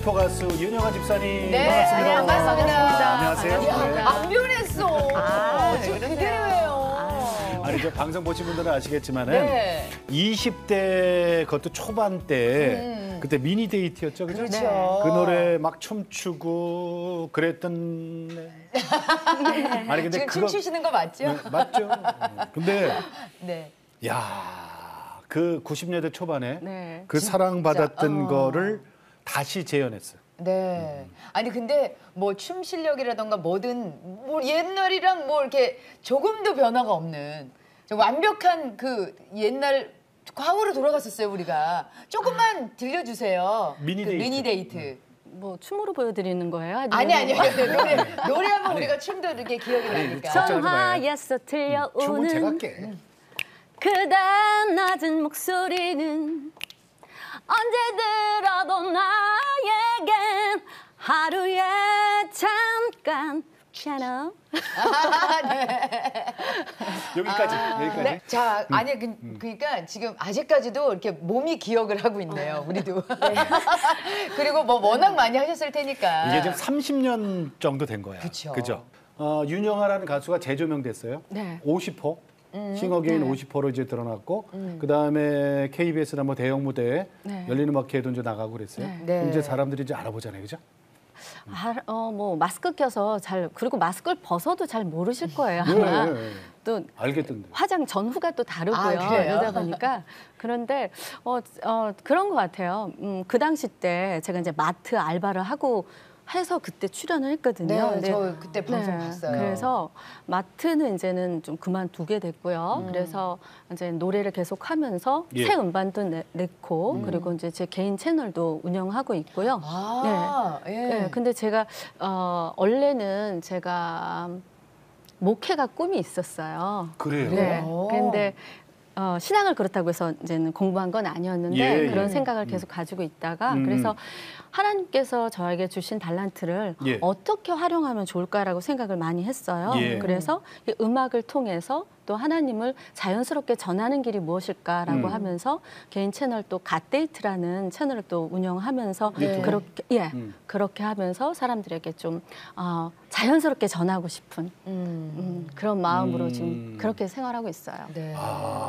50호 가수 윤영아 집사님. 네, 반갑습니다. 반갑습니다. 안녕하세요. 네. 안 변했어. 지금 그대로예요. 아니, 저 방송 보신 분들은 아시겠지만은 네. 20대 그것도 초반 때 그때 미니 데이트였죠, 그죠? 그렇죠. 그 노래 막 춤추고 그랬던. 아니 근데 지금 그거 춤추시는 거 맞죠? 네, 맞죠. 근데 네. 야, 그 90년대 초반에 네. 그 사랑받았던 어. 거를 다시 재현했어요. 네. 아니 근데 뭐 춤 실력이라던가 뭐든 뭐 옛날이랑 뭐 이렇게 조금도 변화가 없는 완벽한 그 옛날 과거로 돌아갔었어요 우리가. 조금만 들려주세요. 미니 그 데이트. 미니 데이트. 뭐 춤으로 보여드리는 거예요? 아니 노래하면 우리가 춤도 이렇게 기억이 나니까. 전화에서 춤은 제가 들려오는 할게. 그대 낮은 목소리는 언제 들어도 나에겐 하루에 잠깐 잖아. 여기까지. 네. 자, 아니 그러니까 지금 아직까지도 이렇게 몸이 기억을 하고 있네요. 우리도. 그리고 뭐 워낙 많이 하셨을 테니까. 이게 지금 30년 정도 된 거야. 그쵸. 그죠? 윤영아라는 가수가 재조명됐어요. 네. 50호. 싱어게인 50호로 이제 드러났고 그다음에 KBS나 뭐 대형 무대에 네. 열린 음악회에도 이제 나가고 그랬어요. 네. 그럼 이제 사람들이 이제 알아보잖아요. 그죠? 뭐 마스크 껴서 그리고 마스크를 벗어도 잘 모르실 거예요. 아마. 네. 또 알겠던데. 화장 전후가 또 다르고요. 아, 그래요? 이러다 보니까 그런데 그런 것 같아요. 그 당시 때 제가 이제 마트 알바를 하고 해서 그때 출연을 했거든요. 네, 근데 저 그때 방송 봤어요. 그래서 마트는 이제는 좀 그만두게 됐고요. 그래서 이제 노래를 계속 하면서 예. 새 음반도 냈고 그리고 이제 제 개인 채널도 운영하고 있고요. 아, 예. 네, 근데 제가 원래는 제가 목회가 꿈이 있었어요. 그래요? 네. 오. 근데 신앙을 그렇다고 해서 이제는 공부한 건 아니었는데 예, 그런 예. 생각을 계속 가지고 있다가 음. 그래서 하나님께서 저에게 주신 달란트를 예. 어떻게 활용하면 좋을까라고 생각을 많이 했어요. 예. 그래서 이 음악을 통해서 또 하나님을 자연스럽게 전하는 길이 무엇일까라고 하면서 개인 채널 또 갓데이트라는 채널을 또 운영하면서 네. 그렇게 하면서 사람들에게 좀 자연스럽게 전하고 싶은 그런 마음으로 지금 그렇게 생활하고 있어요. 네.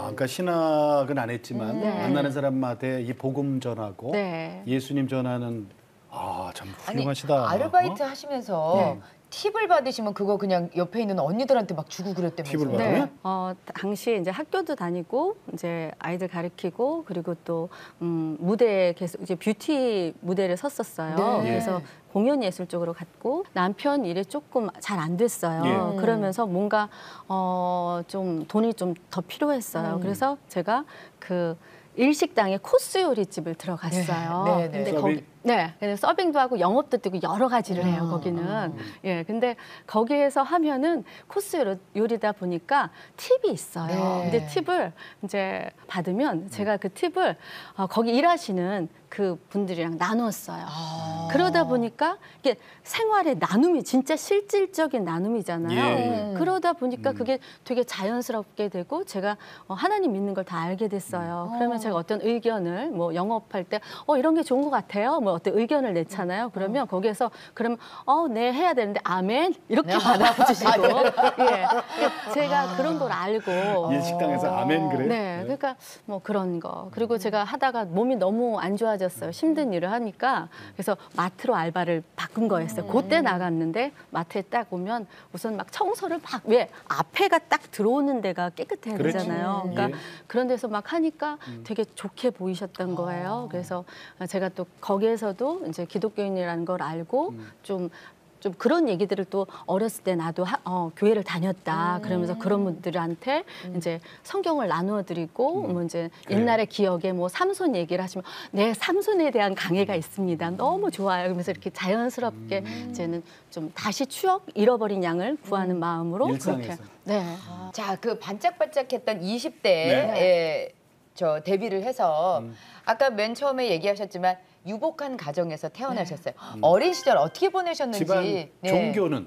그러니까 신학은 안 했지만 네. 만나는 사람한테 이 복음 전하고 네. 예수님 전하는 참 아니, 훌륭하시다. 아르바이트 어? 하시면서 네. 팁을 받으시면 그거 그냥 옆에 있는 언니들한테 막 주고 그랬다면서요? 팁을 받아요? 네. 당시에 이제 학교도 다니고 이제 아이들 가르치고 그리고 또 무대에 계속 이제 뷰티 무대를 섰었어요. 네. 그래서 공연 예술 쪽으로 갔고 남편 일이 조금 잘 안 됐어요. 예. 그러면서 뭔가 좀 돈이 좀 더 필요했어요. 그래서 제가 그 일식당에 코스 요리집을 들어갔어요. 네, 네, 네. 근데 서빙? 근데 서빙도 하고 영업도 뛰고 여러 가지를 해요, 거기는. 예, 근데 거기에서 하면은 코스 요리다 보니까 팁이 있어요. 네. 근데 팁을 이제 받으면 제가 그 팁을 거기 일하시는 그 분들이랑 나눴어요. 그러다 보니까 이게 생활의 나눔이 진짜 실질적인 나눔이잖아요. 예. 그러다 보니까 그게 되게 자연스럽게 되고 제가 하나님 믿는 걸 다 알게 됐어요. 그러면 제가 어떤 의견을 뭐 영업할 때 이런 게 좋은 것 같아요. 뭐 어떤 의견을 냈잖아요. 그러면 거기에서 그러면 네 해야 되는데 아멘 이렇게 받아주시고 예. 제가 그런 걸 알고 일식당에서 아멘 그래? 네, 그러니까 뭐 그런 거. 그리고 제가 하다가 몸이 너무 안 좋아졌어요. 힘든 일을 하니까. 그래서 마트로 알바를 바꾼 거였어요. 그때 나갔는데 마트에 딱 오면 우선 막 청소를 막 왜 앞에가 딱 들어오는 데가 깨끗해야 그렇지. 되잖아요. 그러니까 예. 그런 데서 막 하니까 되게 좋게 보이셨던 거예요. 그래서 제가 또 거기에서도 이제 기독교인이라는 걸 알고 좀 그런 얘기들을 또 어렸을 때 나도 교회를 다녔다 그러면서 그런 분들한테 이제 성경을 나누어 드리고 뭐 이제 그래요. 옛날의 기억에 뭐 삼손 얘기를 하시면 네 삼손에 대한 강해가 있습니다. 너무 좋아요. 그러면서 이렇게 자연스럽게 이제는 좀 다시 추억 잃어버린 양을 구하는 마음으로 그렇게 일상에서. 네. 자, 그 반짝반짝했던 20대에 네. 저 데뷔를 해서 아까 맨 처음에 얘기하셨지만 유복한 가정에서 태어나셨어요. 어린 시절 어떻게 보내셨는지. 집안 네. 종교는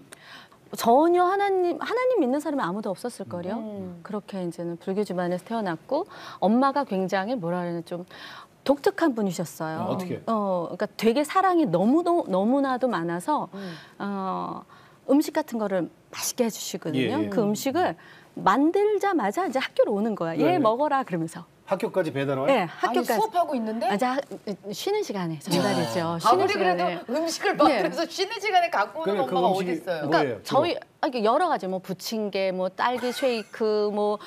전혀 하나님 믿는 사람이 아무도 없었을 거요. 그렇게 이제는 불교 집안에서 태어났고 엄마가 굉장히 뭐라 그러나 좀 독특한 분이셨어요. 어떻게? 그러니까 되게 사랑이 너무나도 많아서 음식 같은 거를 맛있게 해주시거든요. 예, 예. 그 음식을 만들자마자 이제 학교로 오는 거야. 네. 얘 먹어라 그러면서. 학교까지 배달 와요? 네, 아니 학교까지. 수업하고 있는데 쉬는 시간에 전달이죠. 아무리 쉬는 그래도 시간에. 음식을 만들어서 쉬는 시간에 갖고 오는 그러면 그 엄마가 음식이 어딨어요? 뭐예요? 그러니까 저희 이게 여러 가지 뭐 부침개, 뭐 딸기 쉐이크, 뭐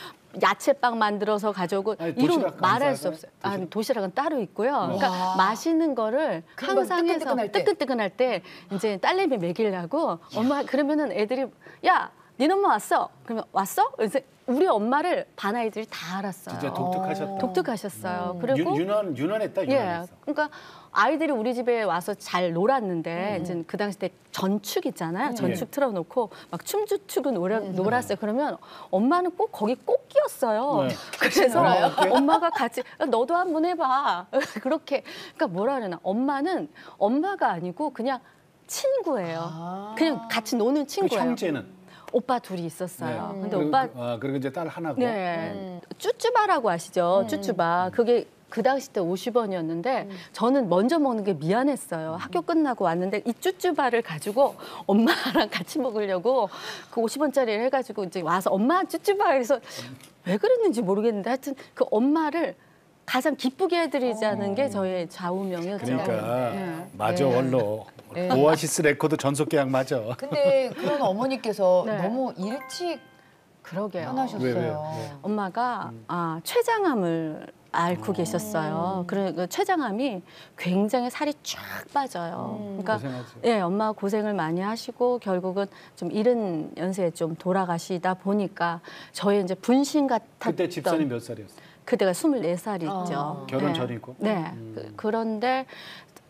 야채빵 만들어서 가져오고 아니, 이런 도시락 말할 안 수 싸요? 없어요. 아니, 도시락은 따로 있고요. 그러니까 와. 맛있는 거를 그런 건 항상 해서 뜨끈뜨끈할 때. 뜨끈뜨끈할 때 이제 딸내미 먹이려고 엄마 그러면은 애들이 야, 니네 엄마 왔어? 그러면 왔어? 그래서 우리 엄마를 반 아이들이 다 알았어요. 진짜 독특하셨다. 독특하셨어요. 그리고 유난했다, 예, 유난했어. 그러니까 아이들이 우리 집에 와서 잘 놀았는데 이제 그 당시 때 전축 있잖아요. 전축 틀어놓고 막 춤추고 놀았어요. 그러면 엄마는 꼭 거기 꼭 끼었어요. 네. 그래서 놀아요? 엄마가 같이 야, 너도 한번 해봐. 그렇게 그러니까 뭐라 그러나 엄마는 엄마가 아니고 그냥 친구예요. 그냥 같이 노는 그 친구예요. 형제는? 오빠 둘이 있었어요. 네. 근데 그리고 오빠 그리고 이제 딸 하나고. 네. 쭈쭈바라고 아시죠? 쭈쭈바. 그게 그 당시 때 50원이었는데 저는 먼저 먹는 게 미안했어요. 학교 끝나고 왔는데 이 쭈쭈바를 가지고 엄마랑 같이 먹으려고 그 50원짜리를 해가지고 이제 와서 엄마 쭈쭈바 그래서 왜 그랬는지 모르겠는데 하여튼 그 엄마를 가장 기쁘게 해드리자는 게 저의 좌우명이었죠. 그러니까 네. 맞아, 원로. 오아시스 레코드 전속 계약 맞아. 근데 그런 어머니께서 네. 너무 일찍 그러게요. 떠나셨어요. 왜? 엄마가 췌장암을 앓고 계셨어요. 그 췌장암이 굉장히 살이 쫙 빠져요. 그러니까 고생하지. 예, 엄마가 고생을 많이 하시고 결국은 좀 이른 연세에 좀 돌아가시다 보니까 저의 이제 분신 같았던 그때 집사님 몇 살이었어요? 그때가 24살이죠. 결혼 전이고? 네. 그런데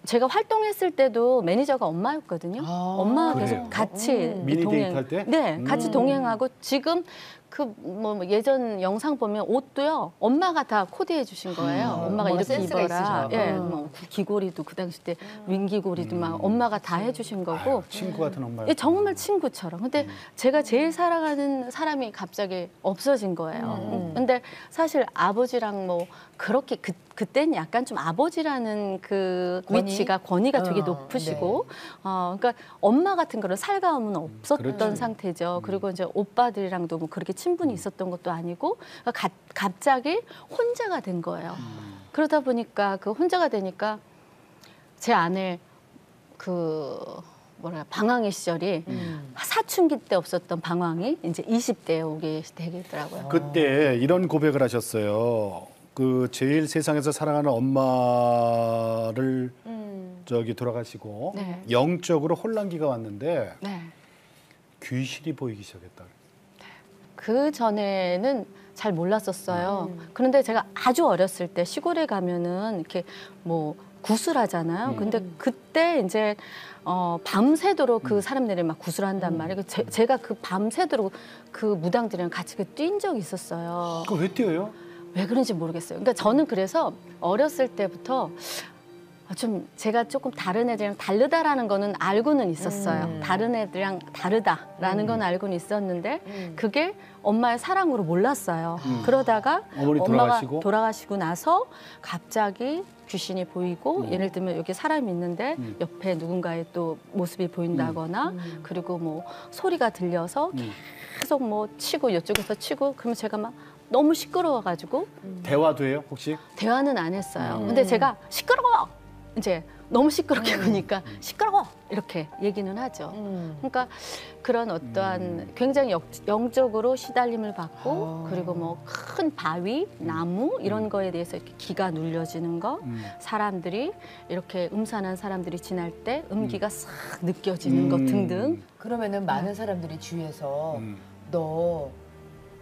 제가 활동했을 때도 매니저가 엄마였거든요. 엄마가 그래요? 계속 같이 미니 데이트 할 때? 네, 같이 동행하고 지금 그 뭐 예전 영상 보면 옷도요 엄마가 다 코디해 주신 거예요. 엄마가 엄마가 이렇게 센스가 입어라. 있으셔. 예, 뭐 귀고리도 그 당시 때 윙귀고리도 막 엄마가 다 해주신 거고. 아유, 친구 같은 엄마. 예, 정말 친구처럼. 근데 제가 제일 사랑하는 사람이 갑자기 없어진 거예요. 근데 사실 아버지랑 뭐 그렇게 그때는 약간 좀 아버지라는 그 권위? 위치가 권위가 되게 높으시고, 그러니까 엄마 같은 그런 살가움은 없었던 그렇지. 상태죠. 그리고 이제 오빠들이랑도 뭐 그렇게 친분이 있었던 것도 아니고, 그러니까 갑자기 혼자가 된 거예요. 그러다 보니까 그 혼자가 되니까 제 안에 그 방황의 시절이 사춘기 때 없었던 방황이 이제 20대에 오게 되겠더라고요. 그때 이런 고백을 하셨어요. 그 제일 세상에서 사랑하는 엄마를 돌아가시고 네. 영적으로 혼란기가 왔는데 네. 귀신이 보이기 시작했다. 그 전에는 잘 몰랐었어요. 그런데 제가 아주 어렸을 때 시골에 가면은 이렇게 뭐 구슬하잖아요. 근데 그때 이제 밤새도록 그 사람들이 막 구슬한단 말이에요. 제가 그 밤새도록 그 무당들이랑 같이 뛴 적이 있었어요. 그거 왜 뛰어요? 왜 그런지 모르겠어요. 그러니까 저는 그래서 어렸을 때부터 좀 제가 조금 다른 애들이랑 다르다라는 거는 알고는 있었어요. 다른 애들이랑 다르다라는 건 알고는 있었는데 그게 엄마의 사랑으로 몰랐어요. 그러다가 어머니 엄마가 돌아가시고? 돌아가시고 나서 갑자기 귀신이 보이고 예를 들면 여기 사람이 있는데 옆에 누군가의 또 모습이 보인다거나 그리고 뭐 소리가 들려서 계속 뭐 치고 이쪽에서 치고 그러면 제가 막 너무 시끄러워가지고 대화도 해요, 혹시? 대화는 안 했어요. 근데 제가 시끄러워! 이제 너무 시끄럽게 보니까 시끄러워! 이렇게 얘기는 하죠. 그러니까 그런 어떠한 굉장히 영적으로 시달림을 받고 그리고 뭐 큰 바위, 나무 이런 거에 대해서 이렇게 기가 눌려지는 거 사람들이 이렇게 음산한 사람들이 지날 때 음기가 싹 느껴지는 것 등등 그러면은 많은 사람들이 주위에서 너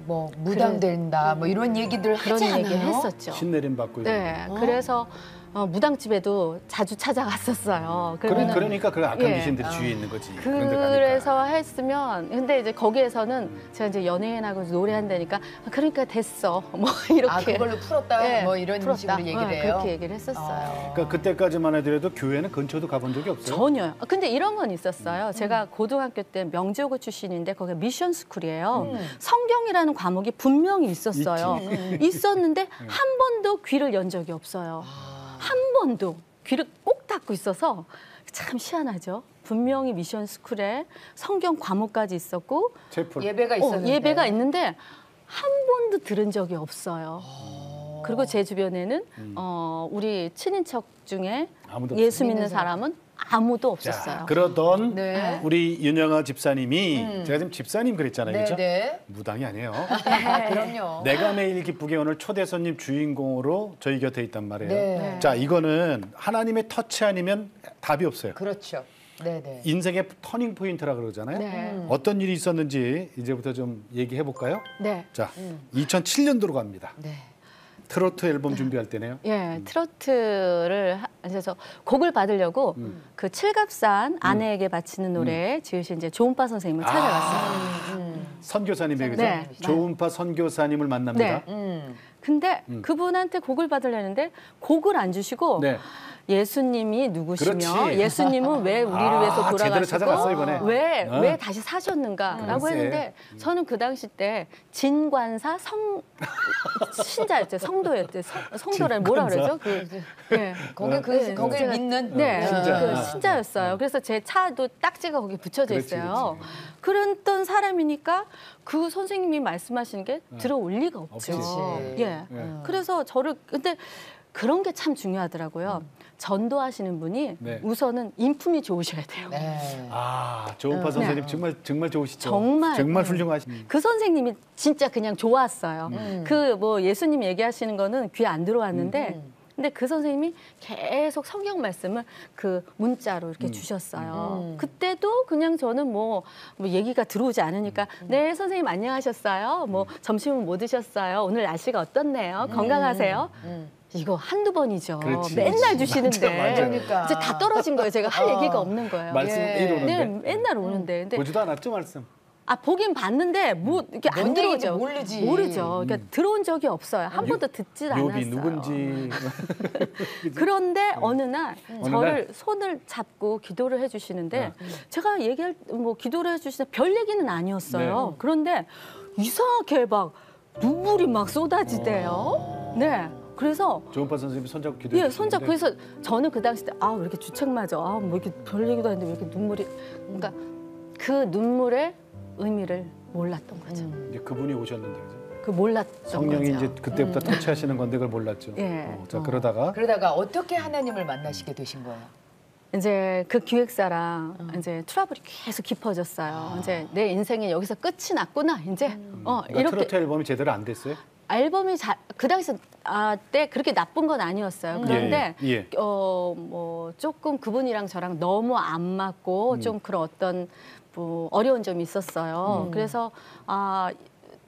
뭐 무당된다 뭐 이런 얘기들 그런 하지 얘기를 않아요? 했었죠. 신내림 받고 이런 네, 그래서 무당집에도 자주 찾아갔었어요. 거. 그러면은 그러니까 그 악한 예. 귀신들이 주위에 있는 거지. 그런 데 가니까. 그래서 했으면 근데 이제 거기에서는 제가 이제 연예인하고 노래한다니까 그러니까 됐어 뭐 이렇게 아 그걸로 풀었다 예, 뭐 이런 풀었다. 식으로 얘기를 해요. 그렇게 얘기를 했었어요. 그러니까 그때까지만 해도 교회는 근처도 가본 적이 없어요? 전혀요. 근데 이런 건 있었어요. 제가 고등학교 때 명지여고 출신인데 거기가 미션 스쿨이에요. 성경이라는 과목이 분명히 있었어요. 있었는데 한 번도 귀를 연 적이 없어요. 한 번도 귀를 꼭 닫고 있어서 참 희한하죠. 분명히 미션 스쿨에 성경 과목까지 있었고 채플. 예배가 있었는데. 예배가 있는데 한 번도 들은 적이 없어요. 그리고 제 주변에는 우리 친인척 중에 아무도 예수 없어요. 믿는 사람은 아무도 없었어요. 자, 그러던 네. 우리 윤영아 집사님이 제가 지금 집사님 그랬잖아요. 네, 그렇죠? 네. 무당이 아니에요. 아, 그럼요. 내가 매일 기쁘게 오늘 초대 손님 주인공으로 저희 곁에 있단 말이에요. 네. 자, 이거는 하나님의 터치 아니면 답이 없어요. 그렇죠. 네, 네. 인생의 터닝 포인트라 그러잖아요. 네. 어떤 일이 있었는지 이제부터 좀 얘기해 볼까요? 네. 자, 2007년도로 갑니다. 네. 트로트 앨범 준비할 때네요. 예, 트로트를 그래서 곡을 받으려고 그 칠갑산 아내에게 바치는 노래 지으신 이제 조은파 선생님을 찾아갔어요. 선교사님의 그죠? 네. 조은파 선교사님을 만납니다. 네. 근데 그분한테 곡을 받으려는데 곡을 안 주시고 네. 예수님이 누구시며 그렇지. 예수님은 왜 우리를 위해서 제대로 찾아갔어, 이번에. 돌아가시고 왜 어. 왜 다시 사셨는가라고 글쎄. 했는데 저는 그 당시 때 진관사 신자였죠. 성도였죠. 성도라 뭐라 그러죠? 예. 거기 거길 제가- 믿는 네, 신자. 그 신자였어요. 그래서 제 차도 딱지가 거기 붙여져 그렇지, 있어요. 그랬던 사람이니까 그 선생님이 말씀하시는 게 들어올 리가 없죠. 없지. 예. 네. 그래서 저를 근데 그런 게 참 중요하더라고요. 전도하시는 분이 네. 우선은 인품이 좋으셔야 돼요. 네. 아, 조은파 선생님 정말 좋으시죠. 정말. 훌륭하신. 그 선생님이 진짜 그냥 좋았어요. 그 뭐 예수님 얘기하시는 거는 귀에 안 들어왔는데 근데 그 선생님이 계속 성경 말씀을 그 문자로 이렇게 주셨어요. 그때도 그냥 저는 뭐 얘기가 들어오지 않으니까 네 선생님 안녕하셨어요. 뭐 점심은 뭐 드셨어요? 오늘 날씨가 어떻네요? 건강하세요? 이거 한두 번이죠. 그렇지. 맨날 주시는데 맞아. 그러니까. 이제 다 떨어진 거예요. 제가 할 얘기가 없는 거예요. 말씀 예. 매일 오는데. 네, 맨날 오는데 근데 보지도 않았죠, 말씀. 아 보긴 봤는데 뭐 이렇게 안 뭔 얘기인지 들어오죠. 모르지. 모르죠. 그러니까 들어온 적이 없어요. 한 번도 듣질 않았어요. 욥이 누군지. 그런데 어느 날 어느 저를 손을 잡고 기도를 해주시는데 제가 얘기할 뭐 기도를 해주시는데 별 얘기는 아니었어요. 네. 그런데 이상하게 막 눈물이 막 쏟아지대요. 네. 그래서 조은파 선생님이 손잡고 기도해 예, 주시는데 손잡고 그래서 저는 그 당시 때 아 왜 이렇게 주책맞아. 아 뭐 이렇게 별 얘기도 아닌데 왜 이렇게 눈물이 그러니까 그 눈물의 의미를 몰랐던 거죠. 이제 그분이 오셨는데 그죠? 그 몰랐던 성령이 거죠. 이제 그때부터 터치하시는 건데 그걸 몰랐죠. 예. 자, 그러다가 그러다가 어떻게 하나님을 만나시게 되신 거예요? 이제 그 기획사랑 이제 트러블이 계속 깊어졌어요. 이제 내 인생이 여기서 끝이 났구나. 이제 그러니까 이렇게 트로트 앨범이 제대로 안 됐어요? 앨범이 그 당시 때 그렇게 나쁜 건 아니었어요. 그런데 예, 예. 뭐 조금 그분이랑 저랑 너무 안 맞고 좀 그런 어떤 뭐 어려운 점이 있었어요. 그래서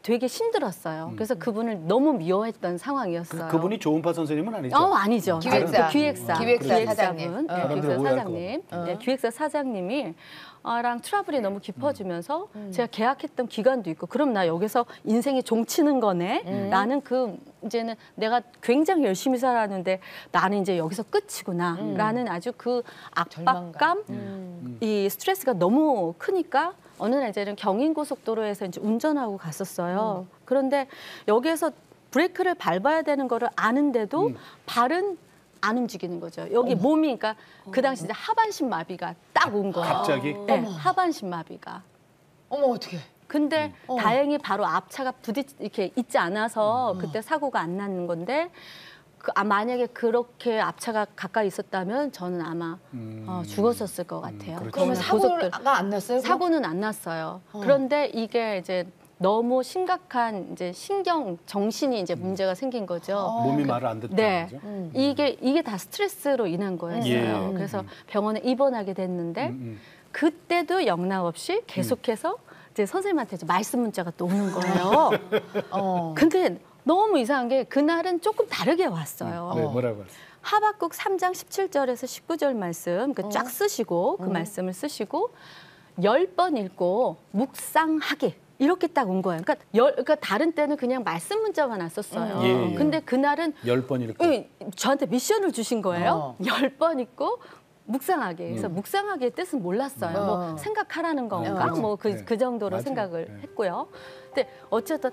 되게 힘들었어요. 그래서 그분을 너무 미워했던 상황이었어요. 그분이 조은파 선생님은 아니죠? 아니죠. 기획사. 그 기획사 기획사 사장님. 기획사분, 사람들이 기획사 오해할 사장님, 네, 기획사 사장님이 랑 트러블이 너무 깊어지면서 제가 계약했던 기간도 있고 그럼 나 여기서 인생이 종치는 거네. 나는 이제는 내가 굉장히 열심히 살았는데 나는 이제 여기서 끝이구나. 라는 아주 그 압박감, 이 스트레스가 너무 크니까 어느 날 이제는 경인고속도로에서 이제 운전하고 갔었어요. 그런데 여기에서 브레이크를 밟아야 되는 거를 아는데도 발은 안 움직이는 거죠. 여기 몸이 그러니까 그 당시 이제 하반신 마비가 딱 온 거예요. 갑자기? 네, 하반신 마비가. 어머 어떻게? 근데 다행히 바로 앞차가 이렇게 있지 않아서 그때 사고가 안 났는 건데 만약에 그렇게 앞차가 가까이 있었다면 저는 아마 죽었었을 것 같아요. 그렇죠. 그러면 사고가 안 났어요? 그럼? 사고는 안 났어요. 그런데 이게 이제 너무 심각한 이제 정신이 이제 문제가 생긴 거죠. 몸이 말을 안 듣다는 네, 거죠? 이게 다 스트레스로 인한 거였어요. 예. 그래서 병원에 입원하게 됐는데 그때도 영락 없이 계속해서 이제 선생님한테 이제 말씀 문자가 또 오는 거예요. 근데 너무 이상한 게 그날은 조금 다르게 왔어요. 네, 뭐라고 했어요? 하박국 3장 17절에서 19절 말씀 쫙 쓰시고 그 말씀을 쓰시고 10번 읽고 묵상하기 이렇게 딱 온 거예요. 그러니까 다른 때는 그냥 말씀 문자만 왔었어요. 예. 근데 그날은 10번 읽고. 저한테 미션을 주신 거예요. 10번 읽고 묵상하게. 그래서 묵상하기의 뜻은 몰랐어요. 뭐 생각하라는 건가? 뭐 그 정도로 맞아요. 생각을 네. 했고요. 근데 어쨌든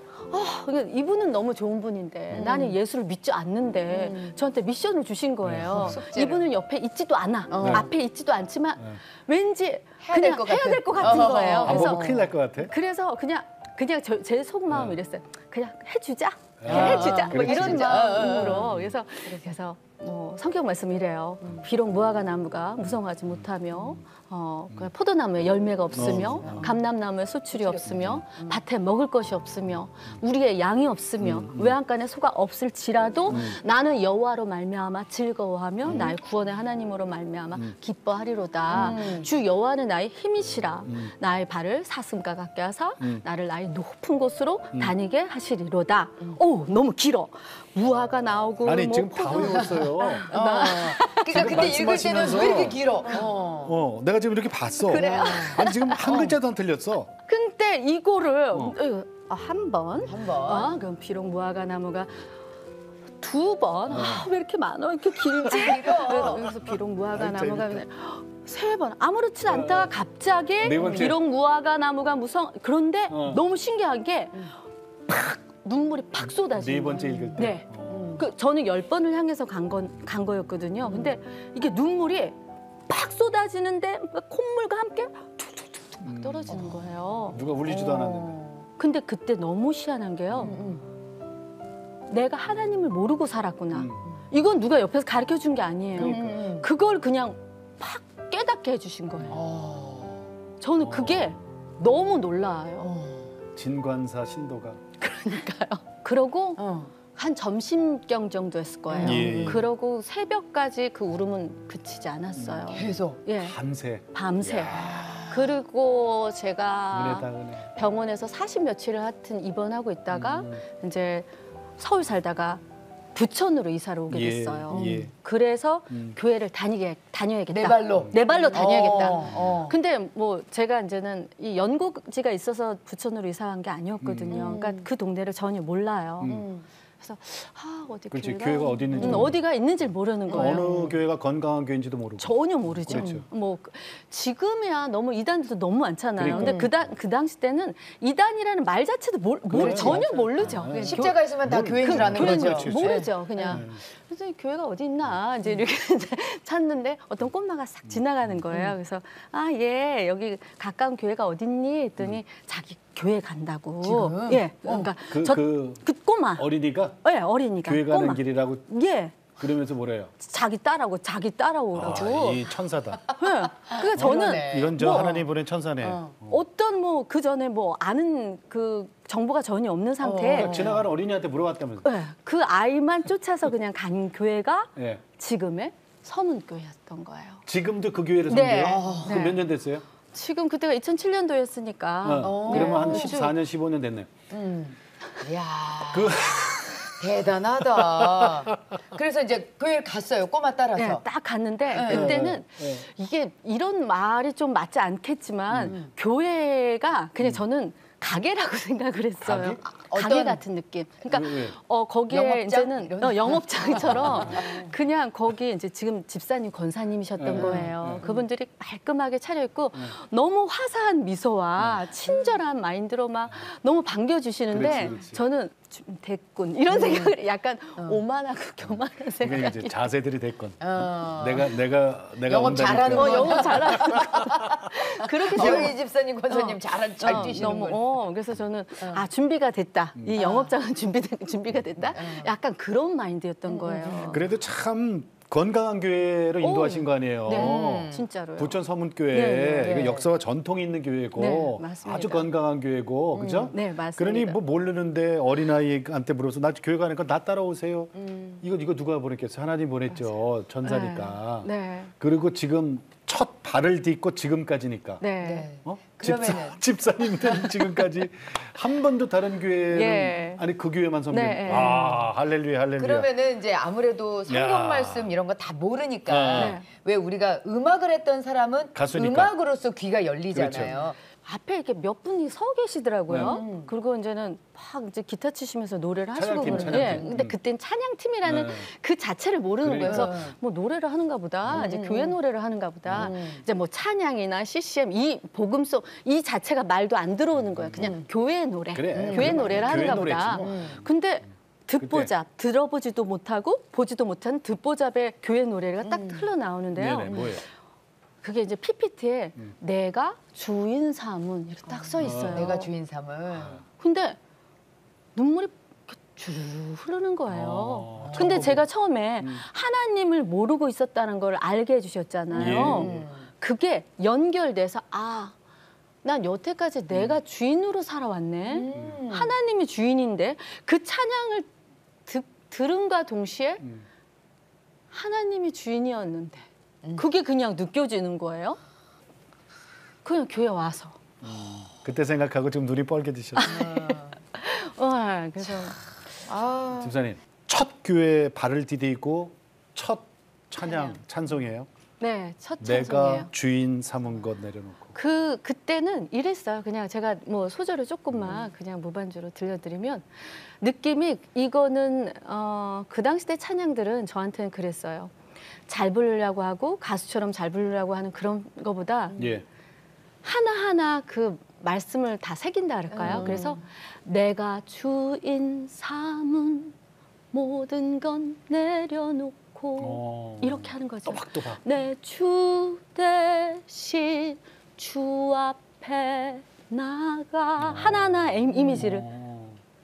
이분은 너무 좋은 분인데 나는 예수를 믿지 않는데 저한테 미션을 주신 거예요. 숙제를. 이분은 옆에 있지도 않아. 앞에 있지도 않지만 왠지 해야 될 그냥 것 해야 같은. 될 것 같은 거예요. 안 보면 큰일 날 것 같아. 그래서 그냥 제 속마음 이랬어요. 그냥 해주자. 아, 해주자. 뭐 그렇지. 이런 진짜. 마음으로. 그래서 성경 말씀 이래요. 비록 무화과 나무가 무성하지 못하며 그 포도나무에 열매가 없으며 감람나무에 수출이 없으며 밭에 먹을 것이 없으며 우리의 양이 없으며 외양간에 소가 없을지라도 나는 여호와로 말미암아 즐거워하며 나의 구원의 하나님으로 말미암아 기뻐하리로다. 주 여호와는 나의 힘이시라. 나의 발을 사슴과 같게 하사 나를 나의 높은 곳으로 다니게 하시리로다. 오, 너무 길어. 무화과 나오고 아니 뭐 지금 다 외웠어요. 그러니까 근데 읽을 때는 왜 이렇게 길어? 내가 지금 이렇게 봤어. 그래요? 아니 지금 한 글자도 안 틀렸어. 근데 이거를 한 번. 그럼 비록 무화과 나무가 두 번. 왜 이렇게 많아? 이렇게 길지? 그래서 비록 무화과 아이, 나무가 재밌다. 세 번. 아무렇지 않다가 갑자기 네 번째. 비록 무화과 나무가 그런데 너무 신기한 게 팍 눈물이 팍 쏟아지는 네 번째 거예요. 읽을 때. 네. 저는 10번을 향해서 간 거였거든요. 근데 이게 눈물이 팍 쏟아지는데 콧물과 함께 툭툭툭툭 막 떨어지는 거예요. 누가 울리지도 않았는데. 근데 그때 너무 희한한 게요. 내가 하나님을 모르고 살았구나. 이건 누가 옆에서 가르쳐 준 게 아니에요. 그걸 그냥 팍 깨닫게 해주신 거예요. 저는 그게 너무 놀라워요. 진관사 신도가. 그러고 한 점심경 정도 했을 거예요. 예. 그러고 새벽까지 그 울음은 그치지 않았어요. 계속. 예, 밤새. 밤새. 그리고 은혜다 제가 은혜. 병원에서 40 며칠을 하여튼 입원하고 있다가 이제 서울 살다가 부천으로 이사를 오게 예, 됐어요. 예. 그래서 교회를 다녀야겠다. 내 발로. 내 발로 다녀야겠다. 근데 뭐 제가 이제는 이 연고지가 있어서 부천으로 이사한 게 아니었거든요. 그러니까 그 동네를 전혀 몰라요. 그래서 어디 그렇지, 교회가 어디 있는지 어디가 있는지 모르는 거예요. 어느 교회가 건강한 교회인지도 모르고. 전혀 모르죠. 그렇죠. 뭐 지금이야 너무 이단들도 너무 많잖아요. 그러니까. 근데 그 당시 때는 이단이라는 말 자체도 그래, 전혀 맞아. 모르죠. 그냥 십자가 있으면 다 교회인 줄 아는 그런 거죠. 거지. 모르죠. 그냥. 그래서 교회가 어디 있나 이제 이렇게 이제 찾는데 어떤 꼬마가 싹 지나가는 거예요. 그래서 예 여기 가까운 교회가 어딨니? 했더니 자기 교회 간다고. 지금? 예. 그러니까 그 꼬마. 어린이가 예, 어린이가. 교회 가는 꼬마. 길이라고 예. 그러면서 뭐래요? 자기 따라오라고. 이 천사다. 예. 그러니까 저는 그러네. 이건 저 하나님 보낸 천사네. 어떤 뭐 그 전에 뭐 아는 그 정보가 전혀 없는 상태에 지나가는 어린이한테 물어봤다면서. 예, 그 아이만 쫓아서 그냥 간 교회가 예. 지금의 서문교회였던 거예요. 지금도 그 교회를 네. 섬겨요? 네. 그럼 몇 년 됐어요? 지금 그때가 2007년도였으니까 그러면 한 네. 14년, 15년 됐네. 이야. 그 대단하다. 그래서 이제 교회를 갔어요. 꼬마 따라서. 네, 딱 갔는데 네. 그때는 네. 이게 이런 말이 좀 맞지 않겠지만 교회가 그냥 저는 가게라고 생각을 했어요. 가게 어떤- 같은 느낌. 그러니까 왜? 거기에 영업장? 이제는 이런? 영업장처럼 그냥 거기 이제 지금 집사님 권사님이셨던 네. 거예요. 그분들이 말끔하게 차려입고 너무 화사한 미소와 친절한 마인드로 막 너무 반겨주시는데 그렇지, 그렇지. 저는 좀 됐군 이런 생각을 약간 오만하고 교만한 그러니까 생각이. 이제 자세들이 됐건. 어. 내가 영업 온다니까. 잘하는 거. 영업 잘하는 거. 그렇게 저희 집사님, 권사님 잘 뛰시는군. 그래서 저는 준비가 됐다. 이 영업장은 준비가 됐다. 약간 그런 마인드였던 거예요. 그래도 참 건강한 교회로 인도하신 거 아니에요. 네, 진짜로요. 부천 서문교회 네. 이거 역사와 전통이 있는 교회고 네, 맞습니다. 아주 건강한 교회고 그죠? 네, 맞습니다. 그러니 뭐 모르는데 어린아이한테 물어서 나 교회 가니까 나 따라오세요. 이거 누가 보냈겠어요? 하나님 보냈죠. 전사니까. 네. 그리고 지금 첫 발을 딛고 지금까지니까. 네. 네. 어? 그러면은 집사님들은 지금까지 한 번도 다른 교회는 예. 아니 그 교회만 섬겨. 네, 예. 아 할렐루야 할렐루야. 그러면은 이제 아무래도 성경 야. 말씀 이런 거 다 모르니까 네. 왜 우리가 음악을 했던 사람은 가수니까. 음악으로서 귀가 열리잖아요. 앞에 이렇게 몇 분이 서 계시더라고요. 그리고 이제는 막 이제 기타 치시면서 노래를 하시고 찬양팀, 그러는데, 찬양팀. 근데 그땐 찬양팀이라는 네. 그 자체를 모르는 거예요. 그러니까. 그래서 뭐 노래를 하는가 보다, 이제 교회 노래를 하는가 보다, 이제 뭐 찬양이나 CCM 이 복음송 이 자체가 말도 안 들어오는 거예요. 그냥 교회 노래, 그래, 교회 그래. 노래를 교회 하는가 노래지 보다. 뭐. 근데 듣보잡, 들어보지도 못하고 보지도 못한 듣보잡의 교회 노래가 딱 흘러나오는데요. 네네, 뭐예요? 그게 이제 PPT에 내가 주인 삼은 이렇게 딱 써 있어요. 내가 주인 삼을. 근데 눈물이 이렇게 주르르 흐르는 거예요. 근데 처음 제가 처음에 하나님을 모르고 있었다는 걸 알게 해주셨잖아요. 예. 그게 연결돼서 난 여태까지 내가 주인으로 살아왔네. 하나님이 주인인데 그 찬양을 들음과 동시에 하나님이 주인이었는데 그게 그냥 느껴지는 거예요. 그냥 교회 와서. 그때 생각하고 지금 눈이 뻘개지셨어요. 그래서 집사님, 첫 교회 발을 디디고 첫 찬양, 찬송이에요. 네, 첫 내가 찬송이에요. 주인 삼은 것 내려놓고. 그때는 이랬어요. 그냥 제가 뭐 소절을 조금만 그냥 무반주로 들려드리면 느낌이 이거는 그 당시 때 찬양들은 저한테는 그랬어요. 잘 부르려고 하고 가수처럼 잘 부르려고 하는 그런 거보다 예. 하나하나 그 말씀을 다 새긴다 그럴까요? 그래서 내가 주인 삼은 모든 건 내려놓고 이렇게 하는 거죠. 또박또박. 내 주 대신 주 앞에 나가 하나하나 이미지를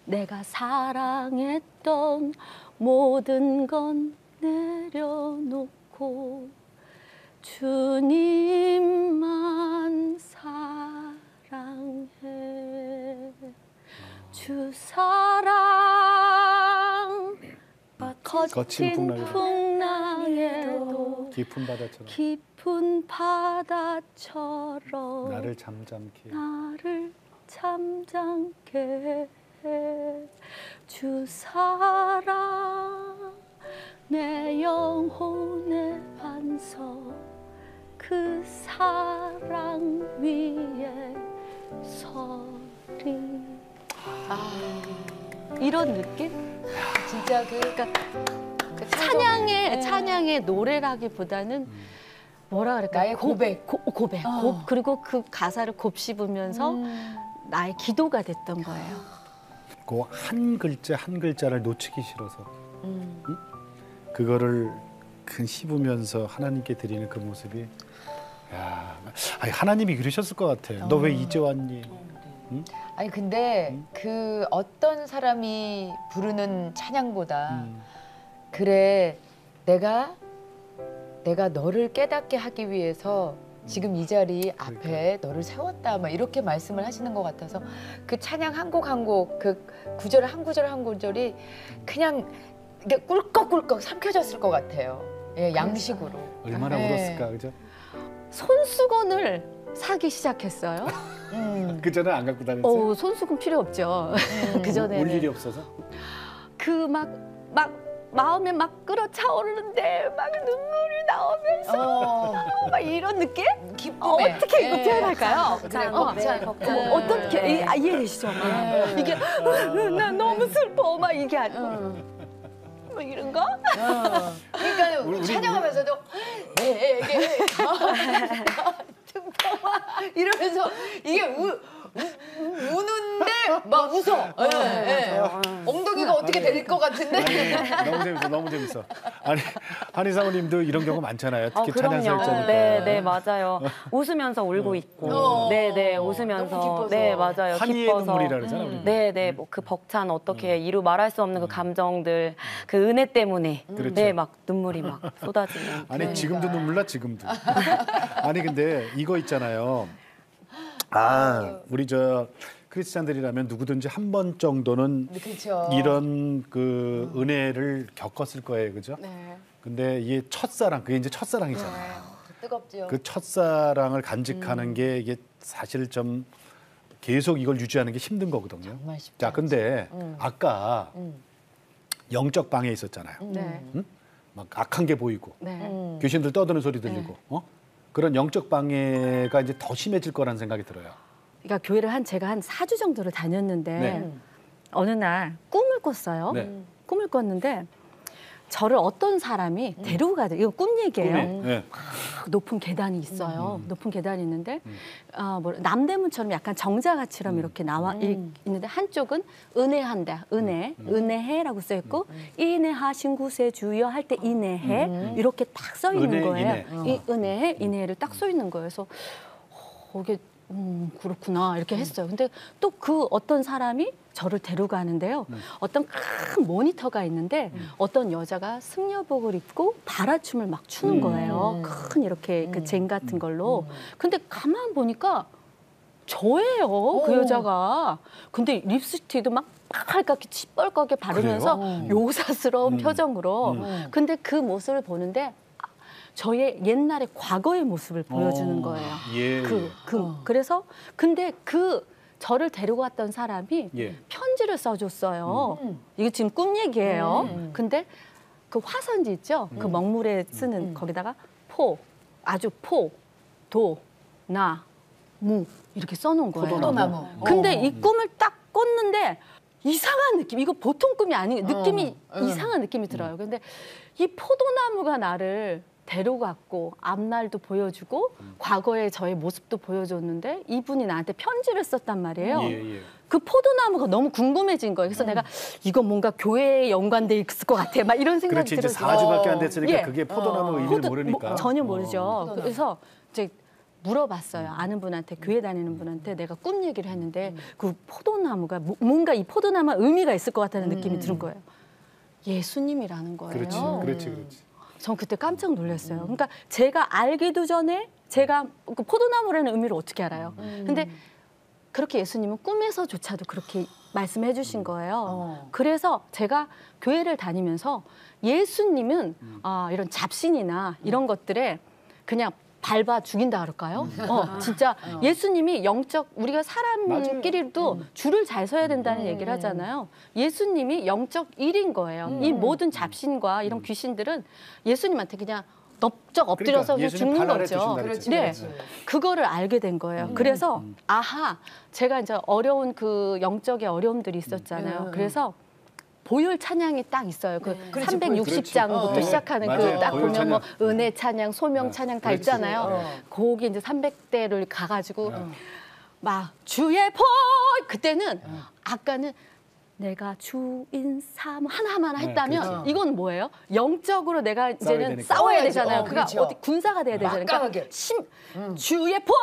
내가 사랑했던 모든 건 내려놓고 주님만 사랑해 주 사랑 거친 풍랑에도 깊은 바다처럼 깊은 바다처럼 나를 잠잠케. 나를 잠잠게 해. 주 사랑 내 영혼의 반석 그 사랑 위에 서리 이런 느낌? 진짜 그러니까 찬양의 노래라기보다는 뭐라 그럴까? 나의 고백. 고백. 그리고 그 가사를 곱씹으면서 나의 기도가 됐던 거예요. 그 한 글자 한 글자를 놓치기 싫어서 응? 그거를 큰 씹으면서 하나님께 드리는 그 모습이 아니, 하나님이 그러셨을 것 같아요. 너 왜 이제 왔니? 응? 아니 근데 그 어떤 사람이 부르는 찬양보다 그래 내가 너를 깨닫게 하기 위해서 지금 이 자리 앞에 너를 세웠다 막 이렇게 말씀을 하시는 것 같아서 그 찬양 한 곡 한 곡 그 구절 한 구절이 그냥 이게 꿀꺽꿀꺽 삼켜졌을 것 같아요. 예, 양식으로. 얼마나 네. 울었을까, 그죠? 손수건을 사기 시작했어요. 그 전에 안 갖고 다녔어요. 손수건 필요 없죠. 그 전에 울 일이 없어서. 그 막 마음에 막 끌어차오르는데 막 눈물이 나오면서 막 이런 느낌? 기쁨에. 어떻게 이거 예. 표현할까요? 그래, 벅찬. 어떻게 이해되시죠? 이게 나 너무 슬퍼 막 이게 아니고 뭐 이런 거? 그러니까 우리 찬양하면서도 내게 등떠와 이러면서 이게 우는데 막 웃어. 엉덩이가 어떻게 될 것 같은데. 너무 재밌어. 아니 한희사모님도 이런 경우 많잖아요. 특히 찬양 그럼요. 설자니까. 네, 맞아요. 웃으면서 울고 있고, 네, 너무 웃으면서, 기뻐서. 네, 맞아요. 환희의 기뻐서. 눈물이라 그러잖아. 우리. 네, 뭐 그 벅찬 어떻게 이루 말할 수 없는 그 감정들, 그 은혜 때문에, 그렇죠. 네, 막 눈물이 막 쏟아지는. 아니 지금도 눈물 나 지금도. 아니 근데 이거 있잖아요. 우리 저 크리스찬들이라면 누구든지 한 번 정도는 그렇죠. 이런 그 은혜를 겪었을 거예요, 그죠? 네. 근데 이게 첫사랑, 그게 이제 첫사랑이잖아요. 뜨겁죠. 그 첫사랑을 간직하는 게 이게 사실 좀 계속 이걸 유지하는 게 힘든 거거든요. 정말 쉽지 자, 근데 아까 영적 방해 있었잖아요. 네. 응? 막 악한 게 보이고 네. 귀신들 떠드는 소리 들리고 그런 영적 방해가 이제 더 심해질 거라는 생각이 들어요. 그러니까 교회를 제가 한 4주 정도를 다녔는데 네. 어느 날 꿈을 꿨어요. 네. 꿈을 꿨는데 저를 어떤 사람이 데리고 가요. 이거 꿈 얘기예요. 네. 높은 계단이 있어요. 높은 계단이 있는데 남대문처럼 약간 정자같이럼 이렇게 나와 있는데 한쪽은 은혜한다. 은혜해라고 써 있고 인혜하신 구세 주여 할 때 인혜해 이렇게 딱 써 있는 은혜, 거예요. 인혜. 이 은혜해 인혜를 딱 써 있는 거예요. 그래서 이게 그렇구나 이렇게 했어요. 근데 또 그 어떤 사람이 저를 데려가는데요. 어떤 큰 모니터가 있는데 어떤 여자가 승려복을 입고 바라춤을 막 추는 거예요. 큰 이렇게 그 쟁 같은 걸로. 근데 가만 보니까 저예요. 그 여자가. 근데 립스틱도 막 빨갛게 시뻘겋게 바르면서 요사스러운 표정으로. 근데 그 모습을 보는데 저의 옛날의 과거의 모습을 보여주는 거예요. 예. 그래서 근데 저를 데리고 왔던 사람이 예. 편지를 써줬어요. 이거 지금 꿈 얘기예요. 근데 그 화선지 있죠? 그 먹물에 쓰는 거기다가 무 이렇게 써놓은 거예요. 포도나무. 근데 이 꿈을 딱 꿨는데 이상한 느낌. 이거 보통 꿈이 아닌 느낌이 이상한 느낌이 들어요. 근데 이 포도나무가 나를 데려갔고 앞날도 보여주고 과거의 저의 모습도 보여줬는데 이분이 나한테 편지를 썼단 말이에요. 예. 그 포도나무가 너무 궁금해진 거예요. 그래서 내가 이거 뭔가 교회에 연관돼 있을 것 같아. 막 이런 생각이 그렇지. 이제 들어서 4주밖에 안 됐으니까 그게 포도나무 의미를 모르니까. 전혀 모르죠. 그래서 이제 물어봤어요. 아는 분한테, 교회 다니는 분한테 내가 꿈 얘기를 했는데 그 포도나무가 뭔가 이 포도나무가 의미가 있을 것 같다는 느낌이 드는 거예요. 예수님이라는 거예요. 그렇지. 전 그때 깜짝 놀랐어요. 그러니까 제가 알기도 전에 제가 그 포도나무라는 의미를 어떻게 알아요? 근데 그렇게 예수님은 꿈에서조차도 그렇게 말씀해 주신 거예요. 그래서 제가 교회를 다니면서 예수님은 이런 잡신이나 이런 것들에 그냥 밟아 죽인다 그럴까요? 진짜 예수님이 우리가 사람끼리도 줄을 잘 서야 된다는 얘기를 하잖아요. 예수님이 영적 일인 거예요. 이 모든 잡신과 이런 귀신들은 예수님한테 그냥 넙적 엎드려서 그러니까 죽는 거죠. 네. 그거를 알게 된 거예요. 그래서 제가 이제 어려운 그 영적의 어려움들이 있었잖아요. 그래서 보혈 찬양이 딱 있어요. 그 360장부터 시작하는 그 딱 보면 뭐 은혜 찬양, 소명 찬양 다 있잖아요. 거기 이제 300대를 가가지고 막 주의 그때는 아까는 내가 주인 삼 하나하나 했다면 이건 뭐예요? 영적으로 내가 이제는 싸워야 되잖아요. 그러니까 어디 군사가 돼야 되잖아요. 그러니까 주의 보혈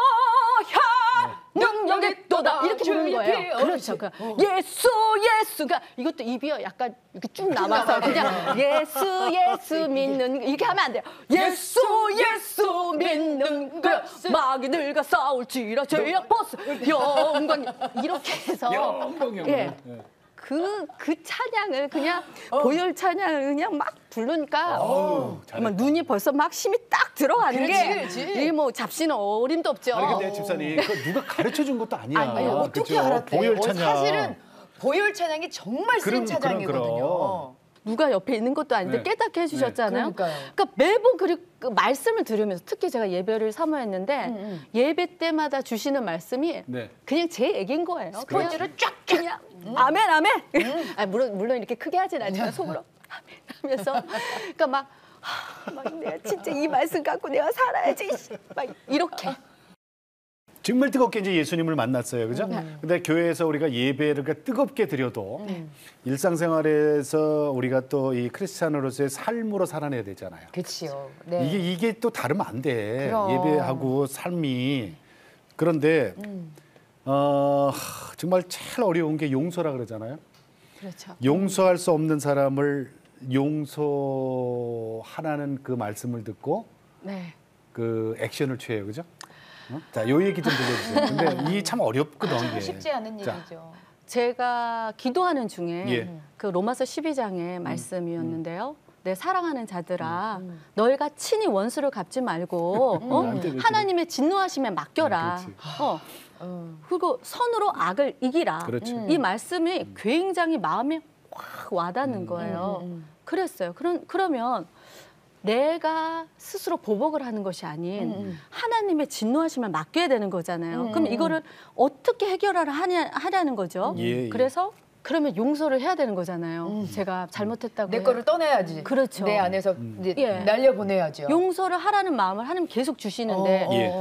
능력의 또다 이렇게 부르는 거예요. 그렇죠. 예수가 이것도 입이 약간 이렇게 쭉 남아서 그냥 예수 믿는 이렇게 하면 안 돼요. 예수 믿는 마귀들과 싸울지라 죄악 벗어 영광 이렇게 해서 그 찬양을 그냥 보혈 찬양을 그냥 막 부르니까 막 눈이 벌써 막 힘이 딱 들어가는 게 이게 뭐 잡신은 어림도 없죠. 아니 근데 집사님 그거 누가 가르쳐 준 것도 아니야. 어떻게 그죠? 알았대? 보혈 찬양. 사실은 보혈 찬양이 정말 센 찬양이거든요. 누가 옆에 있는 것도 아닌데 깨닫게 해주셨잖아요. 그러니까 매번 그 말씀을 들으면서 특히 제가 예배를 사모했는데 예배 때마다 주시는 말씀이 그냥 제 얘기인 거예요. 스포츠를 쫙 그냥 아멘. 물론 이렇게 크게 하진 않지만 속으로 아멘 하면서 그러니까 막 내가 진짜 이 말씀 갖고 내가 살아야지 막 이렇게. 정말 뜨겁게 이제 예수님을 만났어요, 그죠? 근데 교회에서 우리가 예배를 뜨겁게 드려도 일상생활에서 우리가 또 이 크리스찬으로서의 삶으로 살아내야 되잖아요. 그렇죠. 이게 또 다르면 안 돼. 그럼. 예배하고 삶이. 그런데 정말 제일 어려운 게 용서라 그러잖아요. 그렇죠. 용서할 수 없는 사람을 용서하라는 그 말씀을 듣고 그 액션을 취해요, 그죠? 자, 요 얘기 좀 들려주세요. 근데 이게 참 어렵거든. 이게. 쉽지 않은 일이죠. 제가 기도하는 중에 그 로마서 12장의 말씀이었는데요. 내 사랑하는 자들아, 너희가 친히 원수를 갚지 말고 하나님의 진노하심에 맡겨라. 그리고 선으로 악을 이기라. 이 말씀이 굉장히 마음에 확 와닿는 거예요. 그랬어요. 그러면 내가 스스로 보복을 하는 것이 아닌 하나님의 진노하심을 맡겨야 되는 거잖아요. 그럼 이거를 어떻게 해결하라 하냐는 거죠. 예. 그래서 그러면 용서를 해야 되는 거잖아요. 제가 잘못했다고 내 거를 떠내야지. 그렇죠. 내 안에서 이제 예. 날려보내야죠. 용서를 하라는 마음을 하나님 계속 주시는데 예.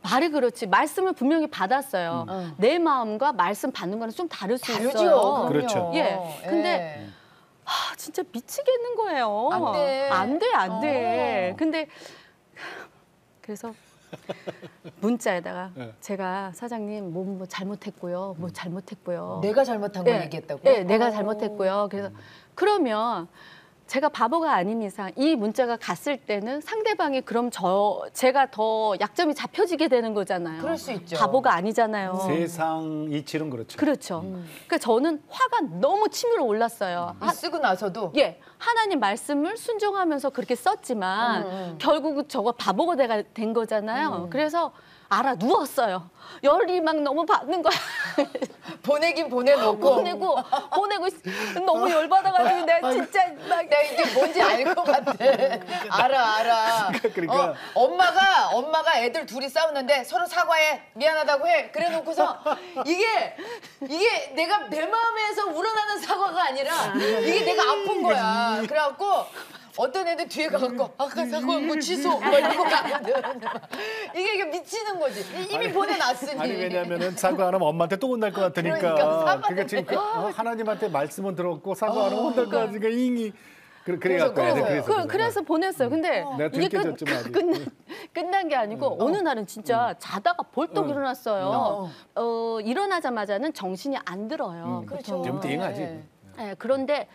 말이 그렇지. 말씀을 분명히 받았어요. 내 마음과 말씀 받는 거는 좀 다를 수 다르죠. 있어요. 그럼요. 그렇죠. 예. 근데 진짜 미치겠는 거예요. 안 돼. 안 돼. 근데 그래서 문자에다가 네. 제가 사장님 뭐 잘못했고요. 뭐 잘못했고요. 내가 잘못한 걸 예. 얘기했다고? 네, 내가 잘못했고요. 그래서 그러면 제가 바보가 아닌 이상 이 문자가 갔을 때는 상대방이 그럼 제가 더 약점이 잡혀지게 되는 거잖아요. 그럴 수 있죠. 바보가 아니잖아요. 세상 이치는 그렇죠. 그렇죠. 그러니까 저는 화가 너무 치밀어 올랐어요. 쓰고 나서도 예, 하나님 말씀을 순종하면서 그렇게 썼지만 결국은 저거 바보가 된 거잖아요. 그래서 누웠어요. 열이 막 너무 받는 거야. 보내긴 보내놓고 보내고 너무 열받아가지고 내가 진짜 막 내가 이게 뭔지 알 것 같아. 알아. 그러니까. 엄마가 애들 둘이 싸우는데 서로 사과해. 미안하다고 해. 그래 놓고서 이게 내가 내 마음에서 우러나는 사과가 아니라 이게 내가 아픈 거야. 그래갖고 어떤 애들 뒤에 가갖고 아까 사과한 거 취소 막 이러고 가거든. 이게 미치는 거지. 이미 보내놨으니. 아니 왜냐면은 사과 안 하면 엄마한테 또 혼날 것 같으니까. 그러니까 그게 지금 하나님한테 말씀은 들었고 사과 안 하면 혼날 것 같으니까 잉이 그래 갖고 그래서 보냈어요. 근데 내가 이게 들켜졌지만 아직. 끝난 게 아니고 어느 날은 진짜 자다가 벌떡 일어났어요. 일어나자마자는 정신이 안 들어요. 그렇죠. 좀 띵하지. 네, 그런데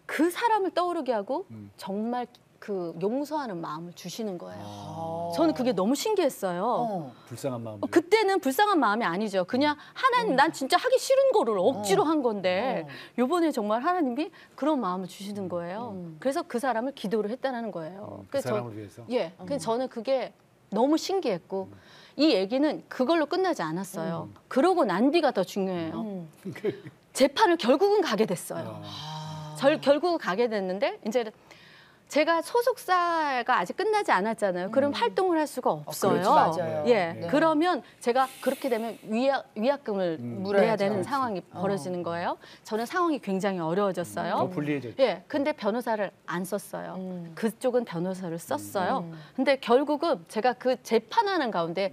그 사람을 떠오르게 하고 정말 그 용서하는 마음을 주시는 거예요. 저는 그게 너무 신기했어요. 불쌍한 마음. 그때는 불쌍한 마음이 아니죠. 그냥 하나님 난 진짜 하기 싫은 거를 억지로 한 건데 요번에 정말 하나님이 그런 마음을 주시는 거예요. 그래서 그 사람을 기도를 했다는 거예요. 그 그래서 사람을 위해서. 예, 그래서 저는 그게 너무 신기했고 이 얘기는 그걸로 끝나지 않았어요. 그러고 난 뒤가 더 중요해요. 재판을 결국은 가게 됐어요. 결국은 가게 됐는데 이제 제가 소속사가 아직 끝나지 않았잖아요. 그럼 활동을 할 수가 없어요. 그렇지, 맞아요. 예, 네. 그러면 제가 그렇게 되면 위약금을 내야 물어야죠. 되는 상황이 벌어지는 거예요. 저는 상황이 굉장히 어려워졌어요. 더 불리해졌죠. 예, 근데 변호사를 안 썼어요. 그쪽은 변호사를 썼어요. 근데 결국은 제가 그 재판하는 가운데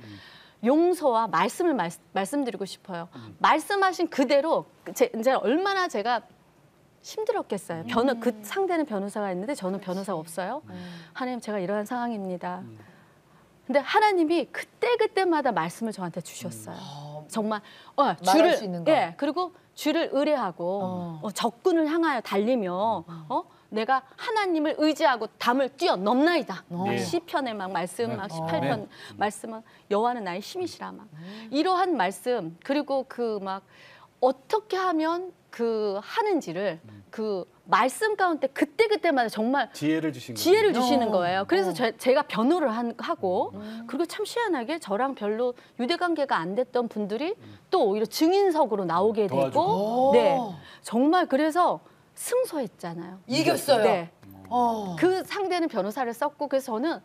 용서와 말씀을 말씀드리고 싶어요. 말씀하신 그대로 이제 얼마나 제가 힘들었겠어요. 그 상대는 변호사가 있는데 저는 변호사가 없어요. 하나님 제가 이러한 상황입니다. 근데 하나님이 그때마다 말씀을 저한테 주셨어요. 정말 말할 수 있는 거. 예, 그리고 주를 의뢰하고 적군을 향하여 달리며 내가 하나님을 의지하고 담을 뛰어넘나이다. 네. 시편에 막 말씀 막 18편 네. 말씀은 여호와는 나의 힘이시라 막 이러한 말씀 그리고 그 막 어떻게 하면 그 하는지를 그 말씀 가운데 그때마다 정말 지혜를 주신 거예요. 지혜를 주시는 거예요. 그래서 제가 변호를 하고 그리고 참 희한하게 저랑 별로 유대 관계가 안 됐던 분들이 또 오히려 증인석으로 나오게 되고 도와주고. 네 정말 그래서 승소했잖아요. 이겼어요. 네. 그 상대는 변호사를 썼고 그래서 저는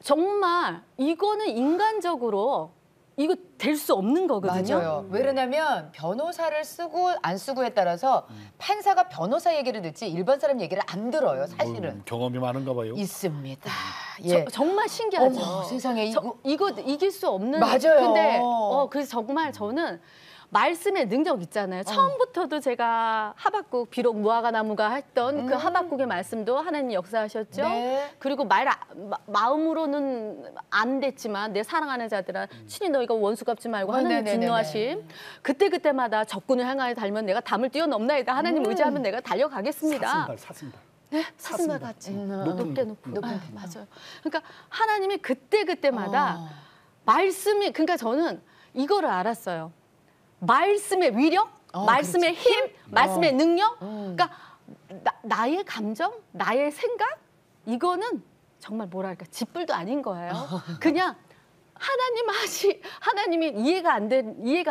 정말 이거는 인간적으로 이거 될 수 없는 거거든요. 맞아요. 왜냐면 변호사를 쓰고 안 쓰고에 따라서 판사가 변호사 얘기를 듣지 일반 사람 얘기를 안 들어요. 사실은. 경험이 많은가 봐요. 있습니다. 예. 정말 신기하죠. 어머, 세상에 이거 이길 수 없는. 맞아요. 근데 그래서 정말 저는 말씀의 능력 있잖아요. 처음부터도 제가 하박국 비록 무화과 나무가 했던 그 하박국의 말씀도 하나님 역사하셨죠. 네. 그리고 마음으로는 안 됐지만 내 사랑하는 자들아 친히 너희가 원수 갚지 말고 하나님 네네네네. 진노하심. 그때마다 적군을 향하여 달면 내가 담을 뛰어넘나이다. 하나님 의지하면 내가 달려가겠습니다. 사슴발. 네, 사슴과 같이 높게 높고. 높은 맞아요. 그러니까 하나님이 그때마다 말씀이 그러니까 저는 이거를 알았어요. 말씀의 위력, 말씀의 힘, 말씀의 능력. 그러니까 나의 감정, 나의 생각 이거는 정말 뭐랄까 짓불도 아닌 거예요. 그냥 하나님이 이해가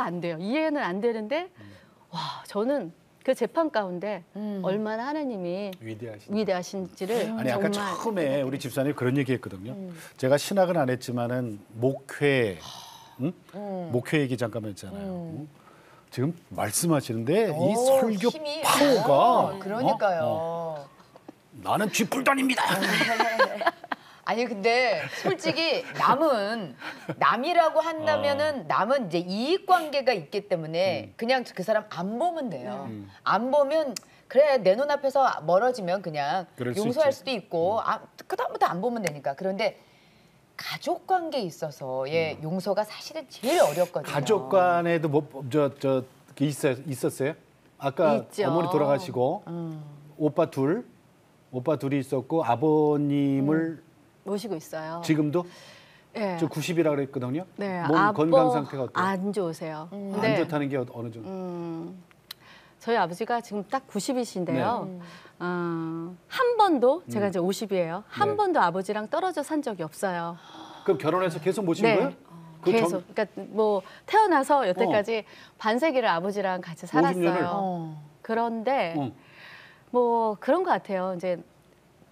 안 돼요. 이해는 안 되는데 와 저는 그 재판 가운데 얼마나 하나님이 위대하신지를 아니 아까 정말 처음에 우리 집사님 그런 얘기했거든요. 제가 신학은 안 했지만은 목회, 목회 얘기 잠깐만 했잖아요. 지금 말씀하시는데 이 설교 힘이 파워가 그러니까요. 나는 쥐뿔단입니다. 아니 근데 솔직히 남이라고 한다면은 남은 이제 이익 관계가 있기 때문에 그냥 그 사람 안 보면 돼요. 안 보면 그래 내 눈앞에서 멀어지면 그냥 그럴 수 용서할 있지. 수도 있고 그다음부터 안 보면 되니까. 그런데 가족 관계에 있어서의 용서가 사실은 제일 어렵거든요. 가족 간에도 있었어요? 아까 있죠. 어머니 돌아가시고 오빠 둘이 있었고 아버님을 모시고 있어요. 지금도 예. 저 90이라 그랬거든요. 네, 몸 건강 상태가 어때요? 안 좋으세요. 안 좋다는 게 어느 정도? 저희 아버지가 지금 딱 90이신데요. 네. 한 번도 제가 이제 50이에요. 한 네. 번도 아버지랑 떨어져 산 적이 없어요. 그럼 결혼해서 계속 모신 네. 거예요? 그 계속. 그러니까 뭐 태어나서 여태까지 반세기를 아버지랑 같이 50 년을? 살았어요. 그런데 어. 뭐 그런 것 같아요. 이제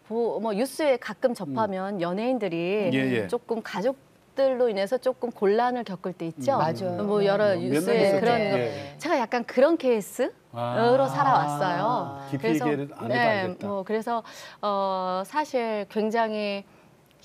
뭐 뉴스에 가끔 접하면 연예인들이 예. 조금 가족들로 인해서 조금 곤란을 겪을 때 있죠. 맞아요. 뭐 여러 몇 뉴스에 명 있었죠. 그런 거. 예. 제가 약간 그런 케이스로 살아왔어요. 깊이 얘기를 안 해도 알겠다. 뭐 그래서 사실 굉장히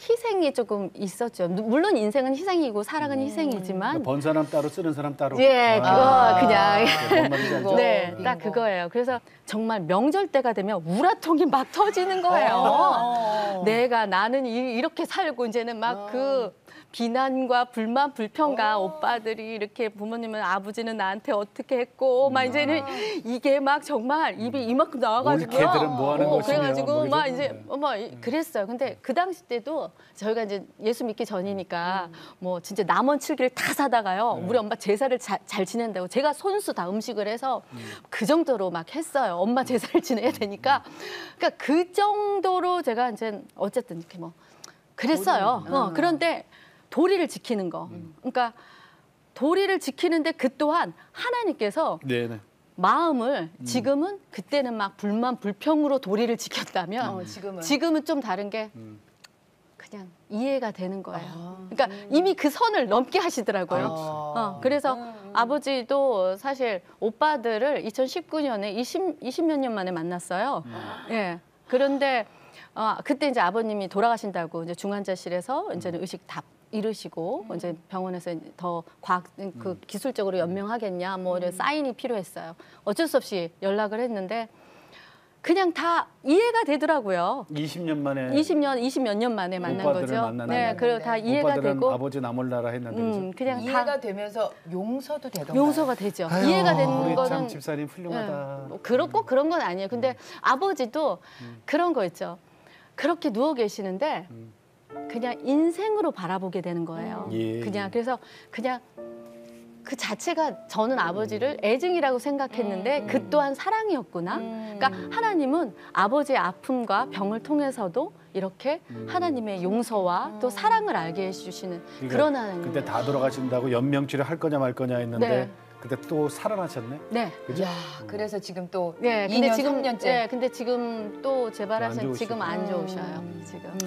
희생이 조금 있었죠. 물론 인생은 희생이고 사랑은 희생이지만 번 사람 따로 쓰는 사람 따로. 예, 그거 그냥 뭔 말인지 알죠? 네, 빙고. 딱 그거예요. 그래서 정말 명절 때가 되면 우라통이 막 터지는 거예요. 나는 이렇게 살고 이제는 막 그 비난과 불만, 불평가 오빠들이 이렇게 부모님은 아버지는 나한테 어떻게 했고 막 이제는 이게 막 정말 입이 이만큼 나와가지고 올케들은 뭐 하는 것이며 그래가지고 뭐 막 이제. 이제 그랬어요. 근데 그 당시 때도 저희가 이제 예수 믿기 전이니까 뭐 진짜 남원칠기를 다 사다가요. 우리 엄마 제사를 잘 지낸다고 제가 손수 다 음식을 해서 그 정도로 막 했어요. 엄마 제사를 지내야 되니까 그러니까 그 정도로 제가 이제 어쨌든 이렇게 뭐 그랬어요. 그런데 도리를 지키는 거. 그러니까 도리를 지키는데 그 또한 하나님께서 네네. 마음을 지금은 그때는 막 불만 불평으로 도리를 지켰다면 지금은 좀 다른 게 그냥 이해가 되는 거예요. 그러니까 이미 그 선을 넘게 하시더라고요. 그래서 아버지도 사실 오빠들을 2019년에 20몇 년 만에 만났어요. 예. 그런데 그때 이제 아버님이 돌아가신다고 이제 중환자실에서 이제는 의식 다 잃으시고 이제 병원에서 더 기술적으로 연명하겠냐 뭐 이런 사인이 필요했어요. 어쩔 수 없이 연락을 했는데 그냥 다 이해가 되더라고요. 20년 만에 20몇 년 만에 만난 오빠들을 거죠. 만나는 네, 그리고 다 이해가 오빠들은 되고 아버지 나몰라라 했는데 그냥 이해가 다 되면서 용서도 되던가요? 용서가 되죠. 아유, 이해가 되는 우리 거는 참 집사님 훌륭하다. 뭐 꼭 그런 건 아니에요. 근데 아버지도 그런 거 있죠. 그렇게 누워 계시는데 그냥 인생으로 바라보게 되는 거예요. 예. 그래서 그냥 그 자체가 저는 아버지를 애증이라고 생각했는데 그 또한 사랑이었구나. 그러니까 하나님은 아버지의 아픔과 병을 통해서도 이렇게 하나님의 용서와 또 사랑을 알게 해주시는 그런 하나님. 그때 다 돌아가신다고 연명치료 할 거냐 말 거냐 했는데 네. 그때 또 살아나셨네. 네. 그죠? 야, 그래서 지금 또 네, 2년, 3년째. 네, 근데 지금 또 안 재발하신 좋으시고. 지금 안 좋으셔요. 지금.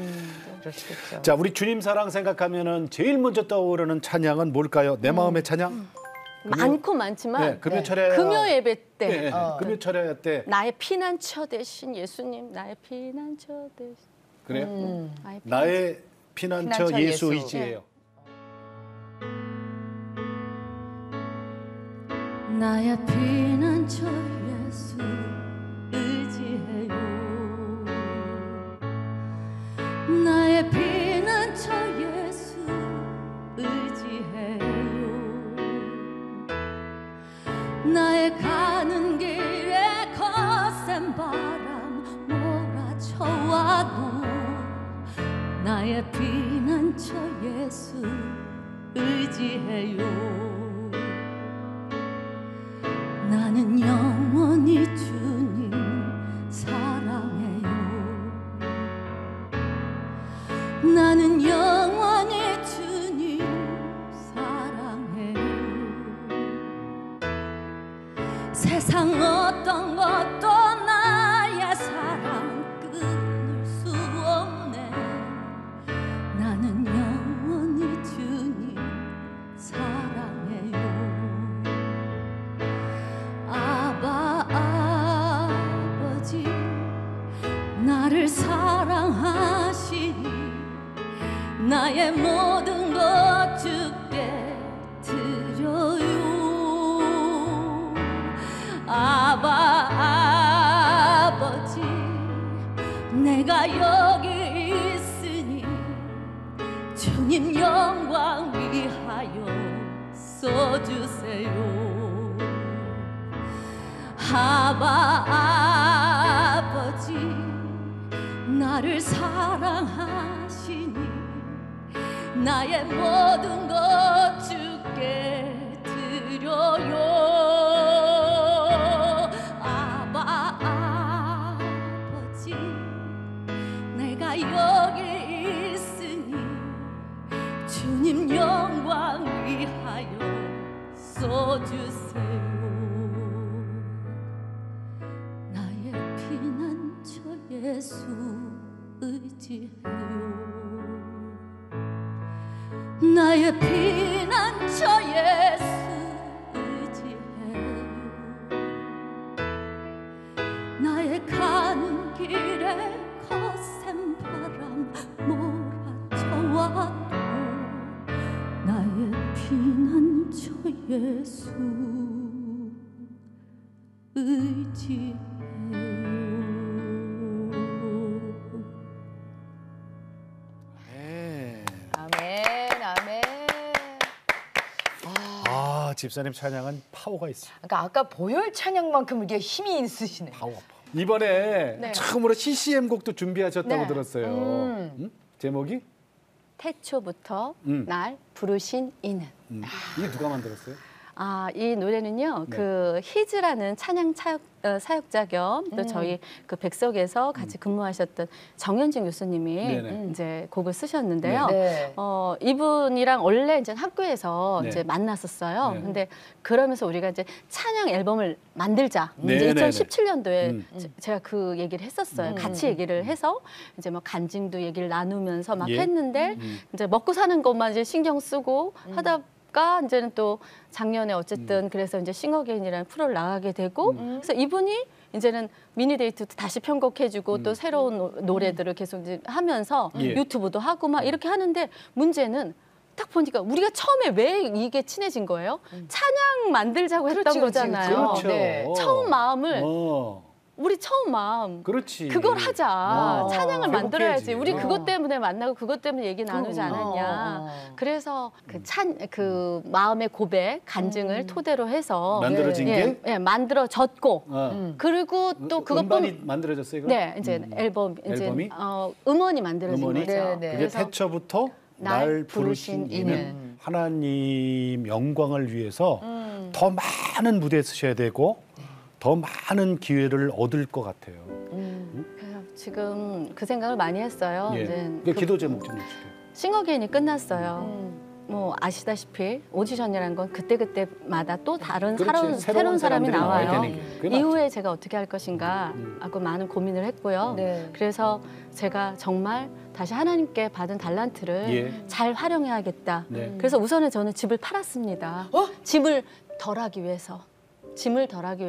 그러시겠죠. 자, 우리 주님 사랑 생각하면은 제일 먼저 떠오르는 찬양은 뭘까요? 내 마음의 찬양? 많고 많지만 네, 금요 철야 금요 예배 때 네, 금요 철야 때 나의 피난처 되신 예수님, 나의 피난처 되신 그래요? 나의 피난처. 나의 피난처 피난처 예수 예수. 의지예요. 나의 피난처 예수 의지해요. 나의 피난처 예수 의지해요. 나의 가는 길에 거센 바람 몰아쳐와도 나의 피난처 예수 의지해요. 나는 영원히 주님 사랑해요. 나는 영원히 주님 사랑해요. 세상 어떤 나를 사랑하시니 나의 모든 것 주께 드려요. 아버지 내가 여기 있으니 주님 영광 위하여 써주세요. 아버지 나를 사랑하시니 나의 모든 것 주께 드려요. 아버지 내가 여기 있으니 주님 영광 위하여 써주세요. 나의 피난처 예수 의지해요. 나의 피난처 예수 의지해요. 나의 가는 길에 거센 바람 몰아쳐와도 나의 피난처 예수 의지해요. 아멘, 아멘. 아, 집사님 찬양은 파워가 있어. 그러니까 아까 보혈 찬양만큼 이게 힘이 있으시네. 파워. 이번에 네. 처음으로 CCM 곡도 준비하셨다고 네. 들었어요. 응? 제목이? 태초부터 날 부르신 이는. 이게 누가 만들었어요? 이 노래는요. 네. 그 히즈라는 찬양 사역자 겸 또 저희 그 백석에서 같이 근무하셨던 정현진 교수님이 네네. 이제 곡을 쓰셨는데요. 네. 이분이랑 원래 이제 학교에서 네. 이제 만났었어요. 네. 근데 그러면서 우리가 이제 찬양 앨범을 만들자. 이제 네네네. 2017년도에 제가 그 얘기를 했었어요. 같이 얘기를 해서 이제 뭐 간증도 얘기를 나누면서 막 예. 했는데 이제 먹고 사는 것만 이제 신경 쓰고 하다 이제는 또 작년에 어쨌든 그래서 이제 싱어게인이라는 프로를 나가게 되고 그래서 이분이 이제는 미니데이트도 다시 편곡해주고 또 새로운 노래들을 계속 이제 하면서 예. 유튜브도 하고 막 이렇게 하는데 문제는 딱 보니까 우리가 처음에 왜 이게 친해진 거예요? 찬양 만들자고 했던 그렇지, 그렇지, 거잖아요. 그렇죠. 네. 처음 마음을 어, 우리 처음 마음 그렇지. 그걸 하자. 찬양을 만들어야지. 회복해야지. 우리 그것 때문에 만나고 그것 때문에 얘기 나누지 않았냐. 그래서 그 마음의 고백, 간증을 토대로 해서 만들어진 게? 만들어졌고 그리고 또 음반이 그것뿐 만들어졌어요, 이거? 네, 이제 앨범 이제 앨범이? 음원이 만들어진 음원이? 거죠. 네, 네. 그게 그래서 태초부터 날 부르신 이는 하나님 영광을 위해서 더 많은 무대에 서셔야 되고 더 많은 기회를 얻을 것 같아요. 그래서 지금 그 생각을 많이 했어요. 예. 이제 그 기도 제목 좀 해주세요. 싱어게인이 끝났어요. 뭐 아시다시피 오디션이라는 건 그때마다 또 다른 그렇지. 새로운 사람이 사람들이 나와야 나와요. 되는 게 그게 이후에 제가 어떻게 할 것인가 하고 많은 고민을 했고요. 네. 그래서 제가 정말 다시 하나님께 받은 달란트를 예. 잘 활용해야겠다. 네. 그래서 우선은 저는 집을 팔았습니다. 짐을 덜하기 위해서. 짐을 덜하기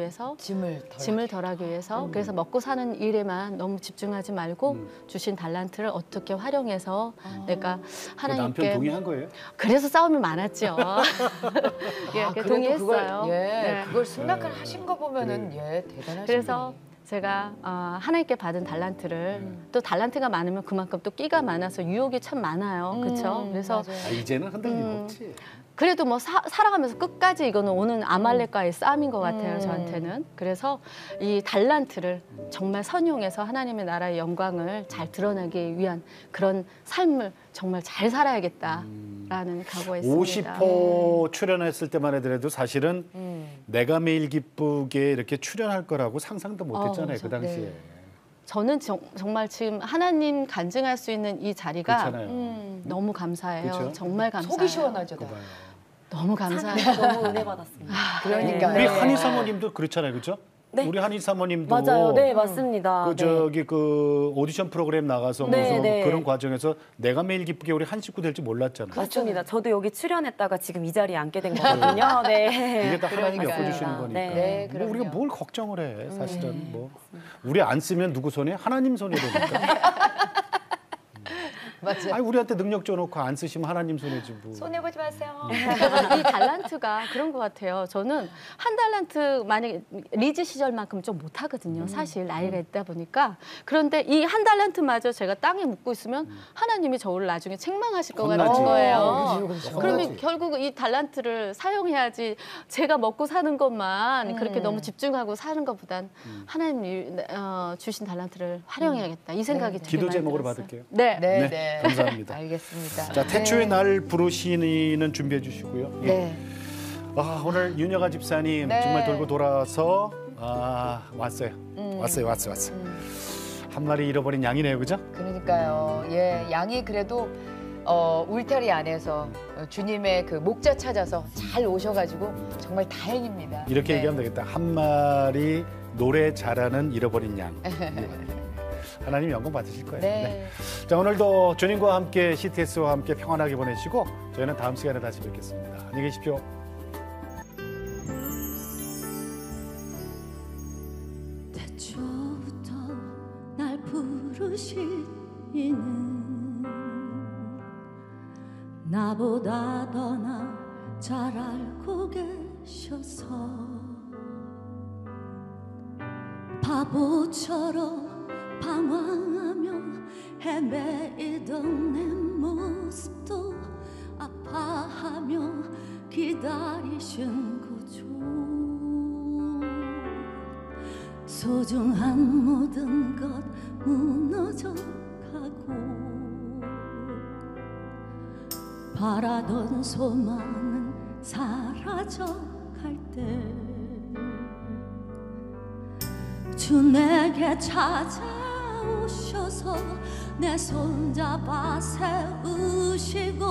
위해서 그래서 먹고 사는 일에만 너무 집중하지 말고 주신 달란트를 어떻게 활용해서 내가 그 남편 하나님께 동의한 거예요? 그래서 싸움이 많았죠. 예, 그래도 동의했어요. 그걸, 네. 그걸 생각을 하신 거 보면은 대단하신 그래서 제가 하나님께 받은 달란트를 또 달란트가 많으면 그만큼 또 끼가 많아서 유혹이 참 많아요. 그렇죠? 그래서 맞아요. 아, 이제는 흔들림 없지. 그래도 뭐 살아가면서 끝까지 이거는 오는 아말렉과의 싸움인 것 같아요, 저한테는. 그래서 이 달란트를 정말 선용해서 하나님의 나라의 영광을 잘 드러나기 위한 그런 삶을 정말 잘 살아야겠다라는 각오가 있습니다. 50호 출연했을 때만 해도 사실은 내가 매일 기쁘게 이렇게 출연할 거라고 상상도 못했잖아요, 그 당시에. 네. 저는 정말 지금 하나님 간증할 수 있는 이 자리가 그렇잖아요. 너무 감사해요. 그렇죠? 정말 감사해요. 속이 시원하죠. 그거 다. 봐요. 너무 감사해요. 너무 은혜 받았습니다. 그러니까 우리 한희 사모님도 그렇잖아요, 그렇죠? 네. 우리 한희 사모님도 맞아요. 네, 맞습니다. 그 네. 저기 그 오디션 프로그램 나가서 네, 무슨 네. 그런 과정에서 내가 매일 기쁘게 우리 한 식구 될지 몰랐잖아요. 맞습니다. 저도 여기 출연했다가 지금 이 자리에 앉게 된 거거든요. 네. 이게 다 하나님이 그러니까요. 엮어주시는 거니까. 네. 뭐 우리가 뭘 걱정을 해. 사실은 뭐 우리 안 쓰면 누구 손에? 하나님 손에 되니까. 맞아요. 아니 우리한테 능력 줘놓고 안 쓰시면 하나님 손에 주고. 손해보지 마세요. 이 달란트가 그런 것 같아요. 저는 한 달란트 만약에 리즈 시절만큼 좀 못하거든요. 사실 나이가 있다 보니까. 그런데 이 한 달란트마저 제가 땅에 묻고 있으면 하나님이 저를 나중에 책망하실 것 같은 혼나지. 거예요. 그렇죠. 그러면 혼나지. 결국 이 달란트를 사용해야지 제가 먹고 사는 것만 그렇게 너무 집중하고 사는 것보단 하나님이 주신 달란트를 활용해야겠다. 이 생각이 되게 기도 많이 제목으로 들었어요. 받을게요. 네. 네, 네. 감사합니다. 알겠습니다. 자, 태초의 네. 날 부르시는 준비해 주시고요. 예. 네. 아, 오늘 윤여가 집사님 네. 정말 돌고 돌아서 왔어요. 왔어요. 한 마리 잃어버린 양이네요, 그죠? 그러니까요. 예, 양이 그래도 울타리 안에서 주님의 그 목자 찾아서 잘 오셔가지고 정말 다행입니다. 이렇게 네. 얘기하면 되겠다. 한 마리 노래 잘하는 잃어버린 양. 예. 하나님 영광 받으실 거예요. 네. 자, 오늘도 주님과 함께 CTS와 함께 평안하게 보내시고 저희는 다음 시간에 다시 뵙겠습니다. 안녕히 계십시오. 태초부터 날 부르시는 나보다 더 나 잘 알고 계셔서 바보처럼 방황하며 헤매이던 내 모습도 아파하며 기다리신 거죠. 소중한 모든 것 무너져 가고 바라던 소망은 사라져 갈 때 주 내게 찾아오셔서 내 손잡아 세우시고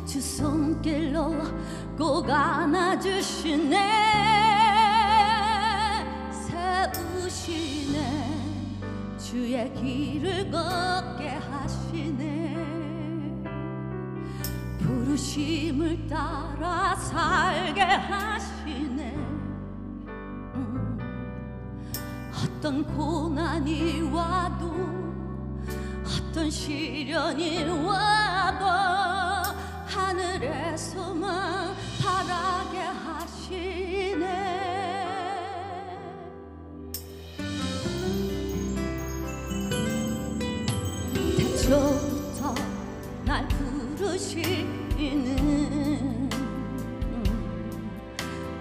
주 손길로 꼭 안아주시네. 세우시네. 주의 길을 걷게 하시네. 부르심을 따라 살게 하시네. 어떤 고난이 와도 어떤 시련이 와도 하늘에서만 바라게 하시네. 태초부터 날 부르시는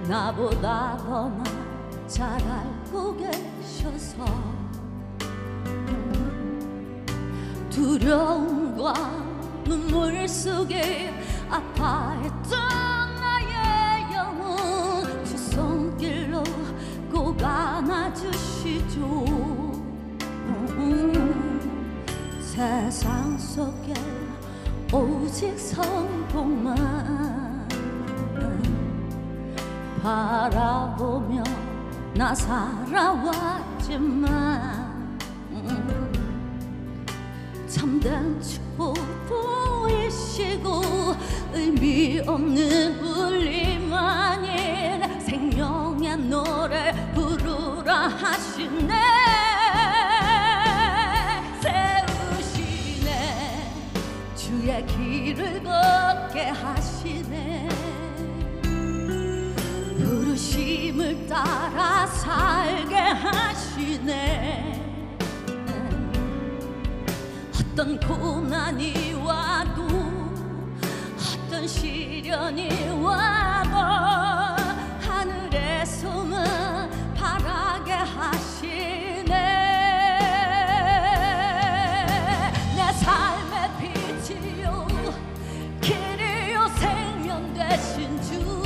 나보다 더 나 잘 알고 계셔서 두려움과 눈물 속에 아파했던 나의 영혼 주 손길로 꼭 안아주시죠. 세상 속에 오직 성공만 바라보며 나 살아왔지만 참된 축복 보이시고 의미 없는 울림 아닌 생명의 노래 부르라 하시네. 세우시네. 주의 길을 걷게 하시네. 부르심을 따라 살게 하시네. 어떤 고난이 와도 어떤 시련이 와도 하늘에서만 바라게 하시네. 내 삶의 빛이요 길이요 생명 되신 주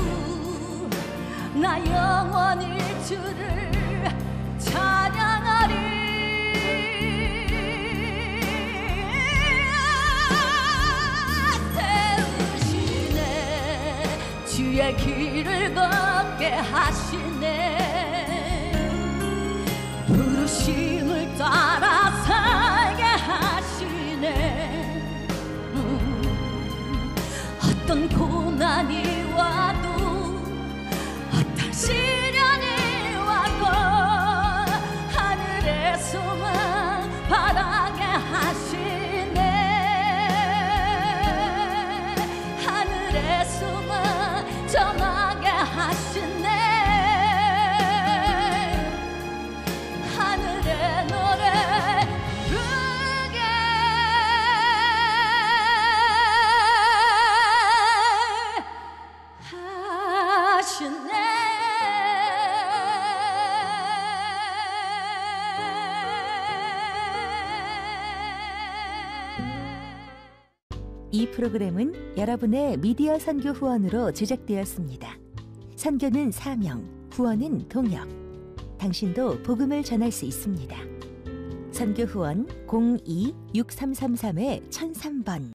나 영원히 주를 찬양하리. 세우시네. 주의 길을 걷게 하시네. 이 프로그램은 여러분의 미디어 선교 후원으로 제작되었습니다. 선교는 사명, 후원은 동역. 당신도 복음을 전할 수 있습니다. 선교 후원 02-6333-1003번